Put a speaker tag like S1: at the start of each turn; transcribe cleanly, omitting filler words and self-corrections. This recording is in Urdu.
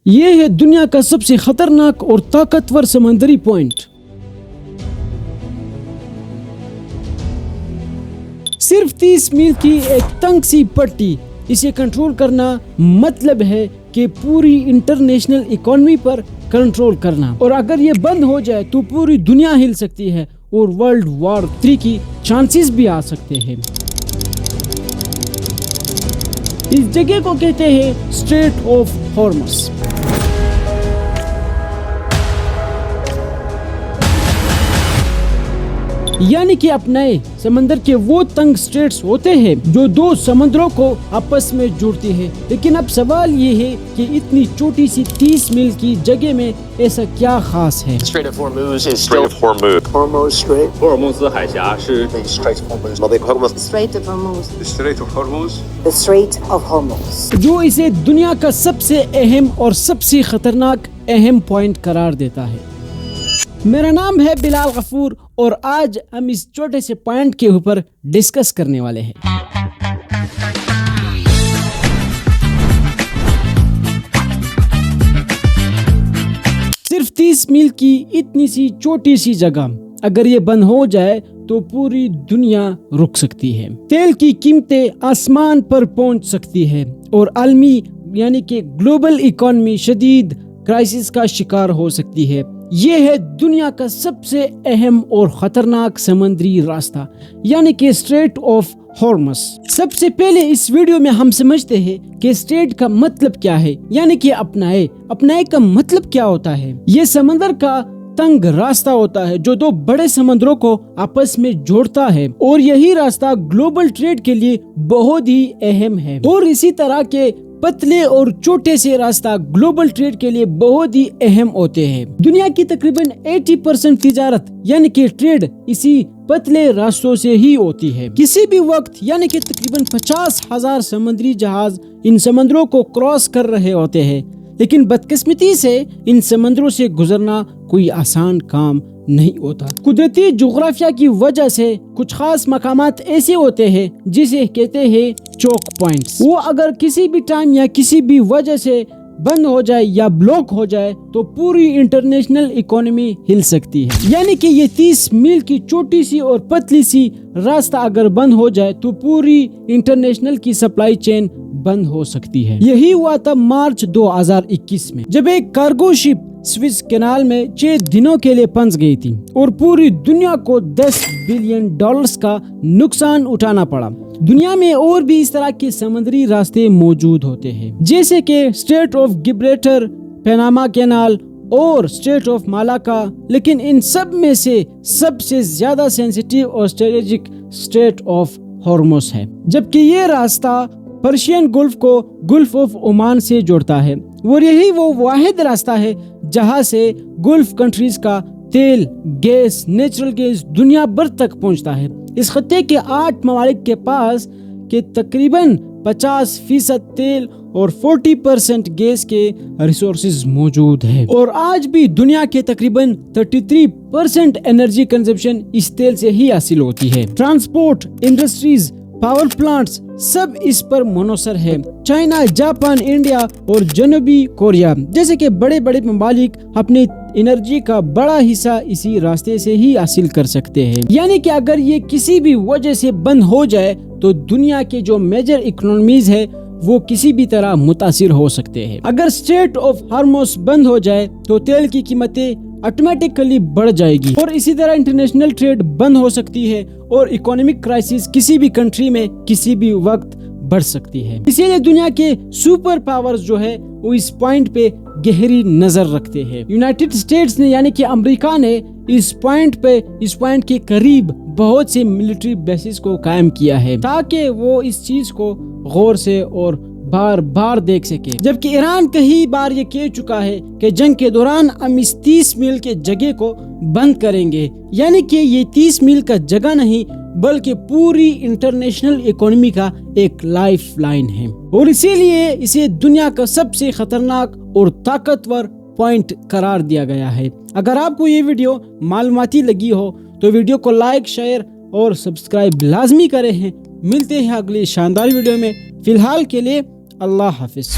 S1: یہ ہے دنیا کا سب سے خطرناک اور طاقتور سمندری پوائنٹ۔ صرف 30 میل کی ایک تنگ سی پٹی، اسے کنٹرول کرنا مطلب ہے کہ پوری انٹرنیشنل اکانومی پر کنٹرول کرنا، اور اگر یہ بند ہو جائے تو پوری دنیا ہل سکتی ہے اور ورلڈ وار 3 کی چانسز بھی آ سکتے ہیں۔ اس جگہ کو کہتے ہیں اسٹریٹ آف ہارمز۔ یعنی کہ اپنائے سمندر کے وہ تنگ اسٹریٹس ہوتے ہیں جو دو سمندروں کو آپس میں جوڑتی ہے، لیکن اب سوال یہ ہے کہ اتنی چھوٹی سی 30 میل کی جگہ میں ایسا کیا خاص ہے؟
S2: Strait of Hormuz is Strait of Hormuz.
S3: Hormuz Strait.
S4: 霍尔木兹海峡是
S3: The Strait of Hormuz.
S5: Strait of Hormuz.
S4: The Strait of Hormuz.
S5: The Strait of Hormuz.
S1: جو اسے دنیا کا سب سے اہم اور سب سے خطرناک اہم پوائنٹ قرار دیتا ہے۔ میرا نام ہے بلال غفور اور آج ہم اس چھوٹے سے پوائنٹ کے اوپر ڈسکس کرنے والے ہیں۔ صرف 30 میل کی اتنی سی چھوٹی سی جگہ اگر یہ بند ہو جائے تو پوری دنیا رک سکتی ہے، تیل کی قیمتیں آسمان پر پہنچ سکتی ہے اور عالمی یعنی کہ گلوبل اکانومی شدید کرائسس کا شکار ہو سکتی ہے۔ یہ ہے دنیا کا سب سے اہم اور خطرناک سمندری راستہ یعنی کہ اسٹریٹ آف ہارمز۔ سب سے پہلے اس ویڈیو میں ہم سمجھتے ہیں کہ اسٹریٹ کا مطلب کیا ہے، یعنی کہ اپنائے کا مطلب کیا ہوتا ہے۔ یہ سمندر کا تنگ راستہ ہوتا ہے جو دو بڑے سمندروں کو آپس میں جوڑتا ہے، اور یہی راستہ گلوبل ٹریڈ کے لیے بہت ہی اہم ہے، اور اسی طرح کے پتلے اور چھوٹے سے راستہ گلوبل ٹریڈ کے لیے بہت ہی اہم ہوتے ہیں۔ دنیا کی تقریباً 80% تجارت یعنی کہ ٹریڈ اسی پتلے راستوں سے ہی ہوتی ہے۔ کسی بھی وقت یعنی کہ تقریباً 50,000 سمندری جہاز ان سمندروں کو کراس کر رہے ہوتے ہیں، لیکن بدقسمتی سے ان سمندروں سے گزرنا کوئی آسان کام نہیں ہوتا۔ قدرتی جغرافیہ کی وجہ سے کچھ خاص مقامات ایسے ہوتے ہیں جسے کہتے ہیں چوک پوائنٹس۔ وہ اگر کسی بھی ٹائم یا کسی بھی وجہ سے بند ہو جائے یا بلاک ہو جائے تو پوری انٹرنیشنل اکانومی ہل سکتی ہے۔ یعنی کہ یہ 30 میل کی چھوٹی سی اور پتلی سی راستہ اگر بند ہو جائے تو پوری انٹرنیشنل کی سپلائی چین بند ہو سکتی ہے۔ یہی ہوا تھا مارچ 2021 میں، جب ایک کارگو شپ سویز کینال میں 6 دنوں کے لیے پھنس گئی تھی اور پوری دنیا کو $10 بلین کا نقصان اٹھانا پڑا۔ دنیا میں اور بھی اس طرح کے سمندری راستے موجود ہوتے ہیں، جیسے کہ اسٹریٹ آف گبرالٹر، پیناما کینال اور اسٹریٹ آف مالاکا، لیکن ان سب میں سے سب سے زیادہ سینسیٹیو اور اسٹریٹجک اسٹریٹ آف ہارمز ہے، جبکہ یہ راستہ پرشین گلف کو گلف آف عمان سے جوڑتا ہے، اور یہی وہ واحد راستہ ہے جہاں سے گلف کنٹریز کا تیل، گیس، نیچرل گیس دنیا بھر تک پہنچتا ہے۔ اس خطے کے 8 ممالک کے پاس کے تقریباً 50% تیل اور 40% گیس کے ریسورسز موجود ہیں، اور آج بھی دنیا کے تقریباً 33% انرجی کنزمپشن اس تیل سے ہی حاصل ہوتی ہے۔ ٹرانسپورٹ، انڈسٹریز، پاور پلانٹس سب اس پر منحصر ہے۔ چائنا، جاپان، انڈیا اور جنوبی کوریا جیسے کہ بڑے بڑے ممالک اپنی انرجی کا بڑا حصہ اسی راستے سے ہی حاصل کر سکتے ہیں۔ یعنی کہ اگر یہ کسی بھی وجہ سے بند ہو جائے تو دنیا کے جو میجر اکنامیز ہے وہ کسی بھی طرح متاثر ہو سکتے ہیں۔ اگر اسٹریٹ آف ہارمز بند ہو جائے تو تیل کی قیمتیں آٹومیٹکلی بڑھ جائے گی، اور اسی طرح انٹرنیشنل ٹریڈ بند ہو سکتی ہے اور اکانومک کرائسس کسی بھی کنٹری میں کسی بھی وقت بڑھ سکتی ہے۔ اسی لیے دنیا کے سپر پاورز جو ہے وہ اس پوائنٹ پہ گہری نظر رکھتے ہیں۔ یونائٹڈ اسٹیٹس نے یعنی کہ امریکہ نے اس پوائنٹ کے قریب بہت سے ملٹری بیسز کو قائم کیا ہے تاکہ وہ اس چیز کو غور سے اور بار بار دیکھ سکے، جبکہ ایران کئی بار یہ کہہ چکا ہے کہ جنگ کے دوران ہم اس 30 میل کے جگہ کو بند کریں گے، یعنی کہ یہ 30 میل کا جگہ نہیں بلکہ پوری انٹرنیشنل اکانومی کا ایک لائف لائن ہے، اور اسی لیے اسے دنیا کا سب سے خطرناک اور طاقتور پوائنٹ قرار دیا گیا ہے۔ اگر آپ کو یہ ویڈیو معلوماتی لگی ہو تو ویڈیو کو لائک، شیئر اور سبسکرائب لازمی کریں۔ ملتے ہیں اگلی شاندار ویڈیو میں، فی الحال کے لیے اللہ حافظ۔